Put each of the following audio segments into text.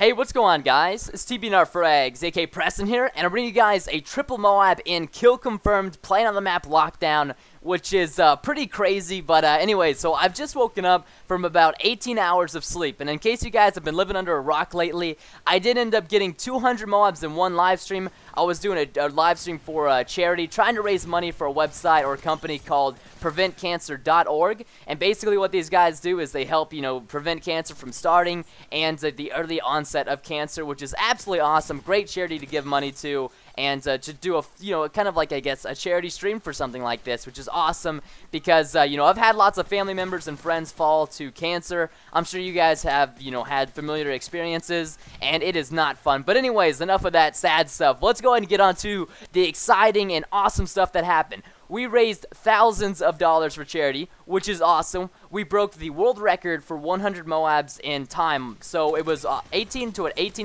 Hey, what's going on, guys? It's TBNRFrags, aka Preston here, and I'm bringing you guys a triple MOAB in kill confirmed, playing on the map Lockdown, which is pretty crazy. But anyway, so I've just woken up from about 18 hours of sleep, and in case you guys have been living under a rock lately, I did end up getting 200 MOABs in one live stream. I was doing a live stream for a charity, trying to raise money for a website or a company called PreventCancer.org, and basically what these guys do is they help, prevent cancer from starting and the early onset of cancer, which is absolutely awesome. Great charity to give money to, and to do a, kind of like, I guess, a charity stream for something like this, which is awesome because, I've had lots of family members and friends fall to cancer. I'm sure you guys have, had familiar experiences, and it is not fun. But anyways, enough of that sad stuff. Let's go ahead and get on to the exciting and awesome stuff that happened. We raised thousands of dollars for charity, which is awesome. We broke the world record for 100 MOABs in time. So it was 18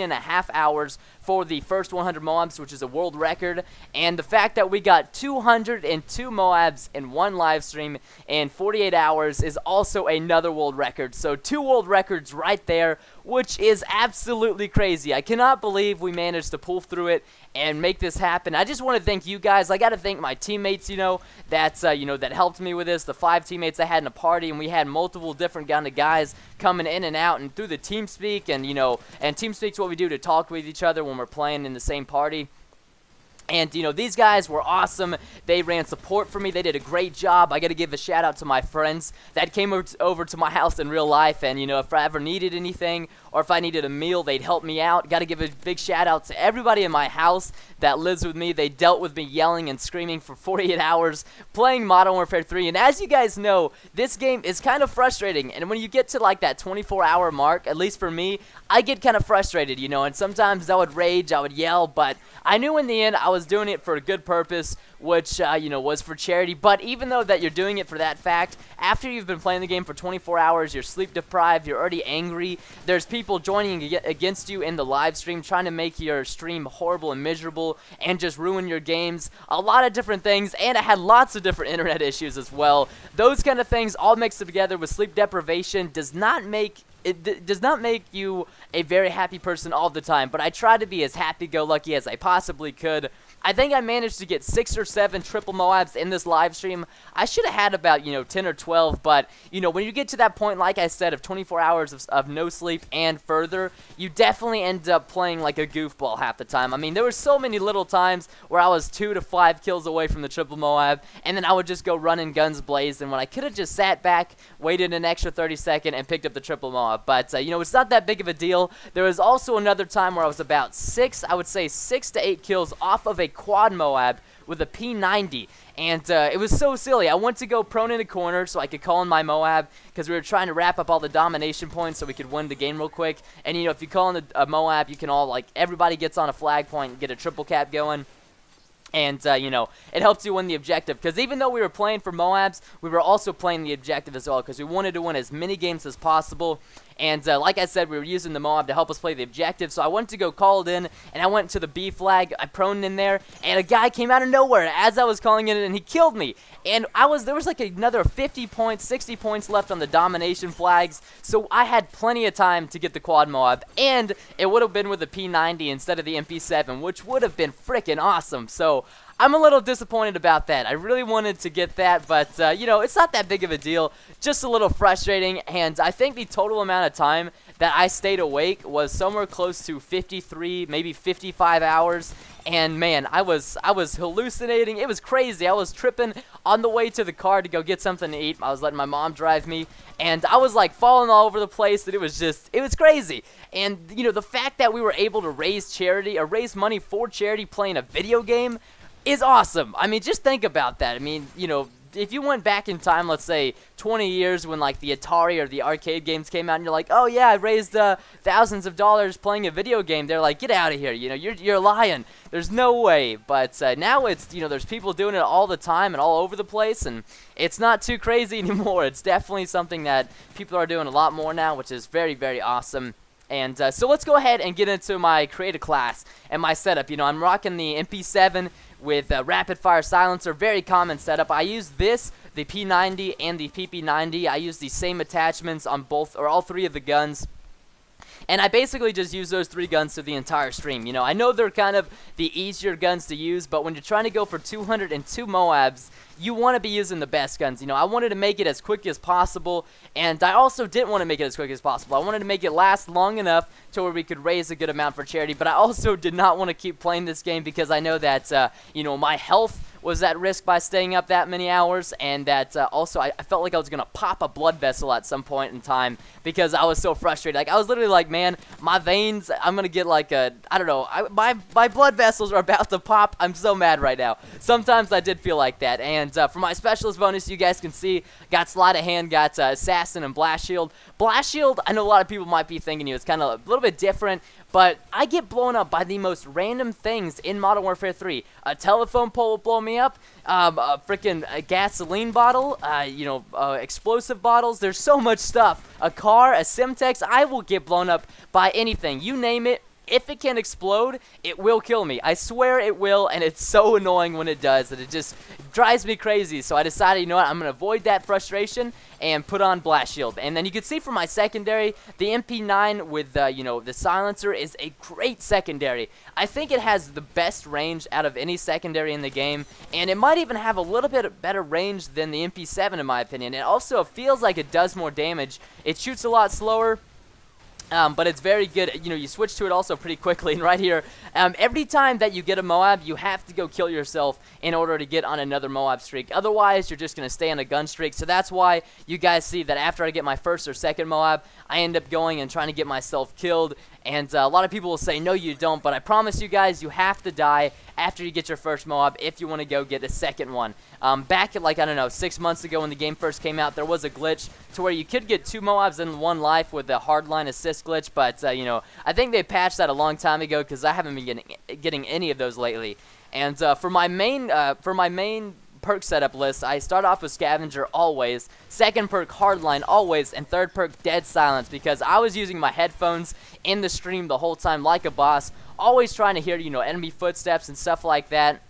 and a half hours for the first 100 MOABs, which is a world record. And the fact that we got 202 MOABs in one live stream in 48 hours is also another world record. So 2 world records right there, which is absolutely crazy. I cannot believe we managed to pull through it and make this happen. I just want to thank you guys. I got to thank my teammates, that helped me with this. The 5 teammates I had in a party, and we had multiple different kind of guys coming in and out, and through the TeamSpeak, and and TeamSpeak's what we do to talk with each other when we're playing in the same party. And, these guys were awesome. They ran support for me. They did a great job. I got to give a shout out to my friends that came over to my house in real life. And, if I ever needed anything or if I needed a meal, they'd help me out. Got to give a big shout out to everybody in my house that lives with me. They dealt with me yelling and screaming for 48 hours playing Modern Warfare 3. And as you guys know, this game is kind of frustrating. And when you get to like that 24-hour mark, at least for me, I get kind of frustrated, and sometimes I would rage, I would yell, but I knew in the end I was doing it for a good purpose, which, was for charity. But even though that you're doing it for that fact, after you've been playing the game for 24 hours, you're sleep deprived, you're already angry, there's people joining against you in the live stream, trying to make your stream horrible and miserable, and just ruin your games, a lot of different things, and I had lots of different internet issues as well. Those kind of things all mixed together with sleep deprivation does not make you a very happy person all the time, but I try to be as happy-go-lucky as I possibly could. I think I managed to get 6 or 7 triple MOABs in this live stream. I should have had about, 10 or 12, but, when you get to that point, like I said, of 24 hours of no sleep and further, you definitely end up playing like a goofball half the time. I mean, there were so many little times where I was 2 to 5 kills away from the triple MOAB, and then I would just go running guns blazing when I could have just sat back, waited an extra 30 seconds, and picked up the triple MOAB. But, it's not that big of a deal. There was also another time where I was about 6 to 8 kills off of a quad MOAB with a P90, and it was so silly. I went to go prone in a corner so I could call in my MOAB because we were trying to wrap up all the domination points so we could win the game real quick. And if you call in a MOAB, you can all, everybody gets on a flag point and get a triple cap going. And, it helps you win the objective. Because even though we were playing for MOABs, we were also playing the objective as well. Because we wanted to win as many games as possible. And, like I said, we were using the MOAB to help us play the objective. So I went to go call it in, and I went to the B flag. I proned in there, and a guy came out of nowhere as I was calling it in, and he killed me. And there was like another 50 points, 60 points left on the domination flags. So I had plenty of time to get the quad MOAB. And it would have been with the P90 instead of the MP7, which would have been freaking awesome. So I'm a little disappointed about that. I really wanted to get that, but, it's not that big of a deal. Just a little frustrating, and I think the total amount of time that I stayed awake was somewhere close to 53, maybe 55 hours. And man, I was hallucinating. It was crazy. I was tripping on the way to the car to go get something to eat. I was letting my mom drive me, and I was like falling all over the place. And it was crazy. And the fact that we were able to raise money for charity playing a video game is awesome. I mean, just think about that. I mean, if you went back in time, let's say 20 years when like the Atari or the arcade games came out, and you're like, oh yeah, I raised thousands of dollars playing a video game, they're like, get out of here, you're lying. There's no way. But now it's, there's people doing it all the time and all over the place, and it's not too crazy anymore. It's definitely something that people are doing a lot more now, which is very, very awesome. And so let's go ahead and get into my creative class and my setup. I'm rocking the MP7 with rapid fire silencer, very common setup. I use this, the P90 and the PP90. I use the same attachments on all 3 of the guns. and I basically just use those 3 guns through the entire stream. You know, I know they're kind of the easier guns to use, but when you're trying to go for 202 MOABs, you want to be using the best guns. You know, I wanted to make it as quick as possible, and I also didn't want to make it as quick as possible. I wanted to make it last long enough to where we could raise a good amount for charity, but I also did not want to keep playing this game because I know that, you know, my health was at risk by staying up that many hours, and that also I felt like I was going to pop a blood vessel at some point in time because I was so frustrated. Like, I was literally like, man, my veins, I'm going to get like a, I don't know, my blood vessels are about to pop. I'm so mad right now. Sometimes I did feel like that, and for my specialist bonus, you guys can see, got Sleight of Hand, got Assassin, and Blast Shield. Blast Shield, I know a lot of people might be thinking, you know, it's kind of a little bit different, but I get blown up by the most random things in Modern Warfare 3. A telephone pole will blow me up, a freaking gasoline bottle, you know, explosive bottles. There's so much stuff. A car, a Simtex, I will get blown up by anything. You name it. If it can explode, it will kill me. I swear it will, and it's so annoying when it does that it just drives me crazy. So I decided, you know what, I'm going to avoid that frustration and put on Blast Shield. And then you can see from my secondary, the MP9 with, you know, the silencer is a great secondary. I think it has the best range out of any secondary in the game, and it might even have a little bit better range than the MP7 in my opinion. It also feels like it does more damage. It shoots a lot slower. But it's very good. You know, you switch to it also pretty quickly. And right here, every time that you get a MOAB, you have to go kill yourself in order to get on another MOAB streak. Otherwise, you're just going to stay on a gun streak. So that's why you guys see that after I get my first or second MOAB, I end up going and trying to get myself killed. And a lot of people will say, no, you don't. But I promise you guys, you have to die after you get your first MOAB if you want to go get a second one. Back at, like, I don't know, 6 months ago when the game first came out, there was a glitch to where you could get 2 MOABs in 1 life with the hardline assist glitch. But, you know, I think they patched that a long time ago because I haven't been getting any of those lately. And for my main perk setup list, I start off with Scavenger always, second perk Hardline always, and third perk Dead Silence because I was using my headphones in the stream the whole time like a boss, always trying to hear, you know, enemy footsteps and stuff like that.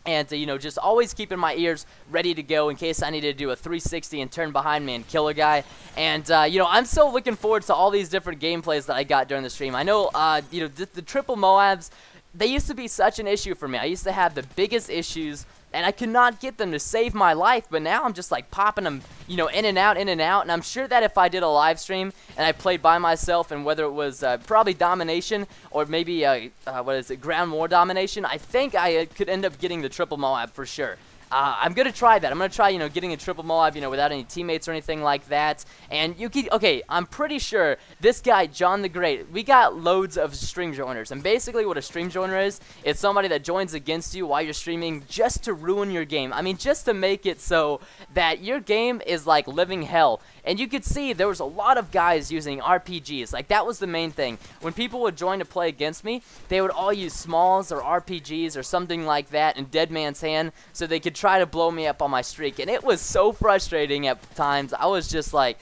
And, you know, just always keeping my ears ready to go in case I need to do a 360 and turn behind me and kill a guy. And, you know, I'm so looking forward to all these different gameplays that I got during the stream. I know, you know, the triple MOABs, they used to be such an issue for me. I used to have the biggest issues, and I could not get them to save my life, but now I'm just like popping them, you know, in and out, and I'm sure that if I did a live stream and I played by myself, and whether it was probably domination or maybe, what is it, ground war domination, I think I could end up getting the triple MOAB for sure. I'm going to try that. I'm going to try, you know, getting a triple MOAB, you know, without any teammates or anything like that. And you can, okay, I'm pretty sure this guy, John the Great, we got loads of stream joiners. And basically what a stream joiner is, it's somebody that joins against you while you're streaming just to ruin your game. I mean, just to make it so that your game is like living hell. And you could see there was a lot of guys using RPGs. Like, that was the main thing. When people would join to play against me, they would all use smalls or RPGs or something like that in Dead Man's Hand so they could try to blow me up on my streak. And it was so frustrating at times. I was just like,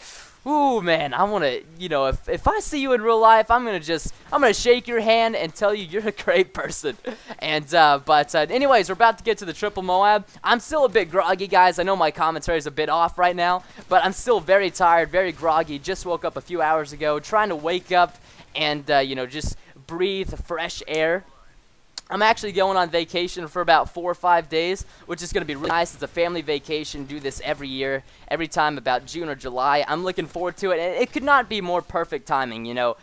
ooh, man, I want to, you know, if I see you in real life, I'm going to shake your hand and tell you you're a great person. And, anyways, we're about to get to the triple MOAB. I'm still a bit groggy, guys. I know my commentary is a bit off right now, but I'm still very tired, very groggy. Just woke up a few hours ago, trying to wake up and, you know, just breathe fresh air. I'm actually going on vacation for about 4 or 5 days, which is going to be really nice. It's a family vacation. Do this every year, every time about June or July. I'm looking forward to it. And it could not be more perfect timing, you know.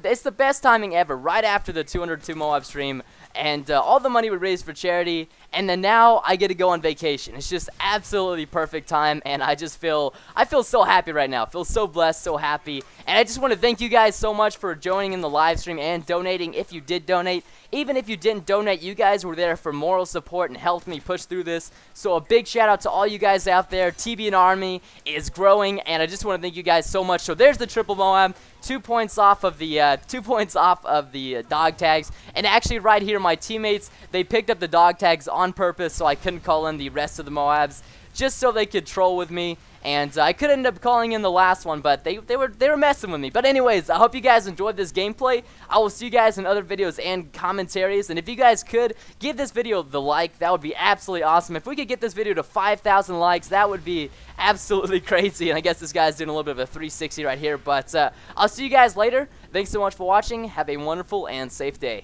It's the best timing ever, right after the 202 MOAB stream. And all the money we raised for charity, and then now I get to go on vacation. It's just absolutely perfect time, and I feel so happy right now. I feel so blessed, so happy. And I just want to thank you guys so much for joining in the live stream and donating if you did donate. Even if you didn't donate, you guys were there for moral support and helped me push through this. So a big shout out to all you guys out there. TBN Army is growing, and I just want to thank you guys so much. So there's the triple MOAB. 2 points off of the dog tags, and actually right here my teammates, they picked up the dog tags on purpose so I couldn't call in the rest of the MOABs just so they could troll with me. And I could end up calling in the last one, but they were messing with me. But anyways, I hope you guys enjoyed this gameplay. I will see you guys in other videos and commentaries. And if you guys could, give this video the like. That would be absolutely awesome. If we could get this video to 5,000 likes, that would be absolutely crazy. And I guess this guy's doing a little bit of a 360 right here. But I'll see you guys later. Thanks so much for watching. Have a wonderful and safe day.